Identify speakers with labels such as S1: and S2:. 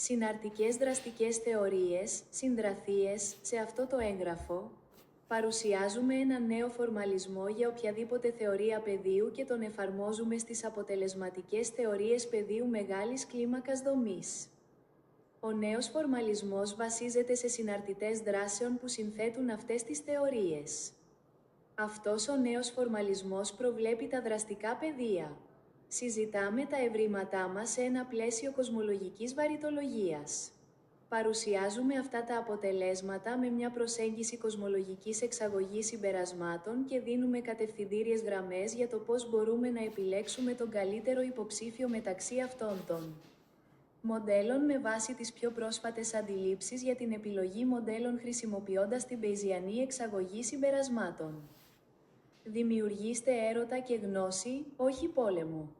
S1: Συναρτικές δραστικές θεωρίες, συντραθίες, σε αυτό το έγγραφο, παρουσιάζουμε ένα νέο φορμαλισμό για οποιαδήποτε θεωρία πεδίου και τον εφαρμόζουμε στις αποτελεσματικές θεωρίες πεδίου μεγάλης κλίμακας δομής. Ο νέος φορμαλισμός βασίζεται σε συναρτητές δράσεων που συνθέτουν αυτές τις θεωρίες. Αυτός ο νέος φορμαλισμός προβλέπει τα δραστικά πεδία. Συζητάμε τα ευρήματά μας σε ένα πλαίσιο κοσμολογικής βαρυτολογίας. Παρουσιάζουμε αυτά τα αποτελέσματα με μια προσέγγιση κοσμολογικής εξαγωγής συμπερασμάτων και δίνουμε κατευθυντήριες γραμμές για το πώς μπορούμε να επιλέξουμε τον καλύτερο υποψήφιο μεταξύ αυτών των μοντέλων με βάση τις πιο πρόσφατες αντιλήψεις για την επιλογή μοντέλων χρησιμοποιώντας την Μπεϊζιανή εξαγωγή συμπερασμάτων. Δημιουργήστε έρωτα και γνώση, όχι πόλεμο.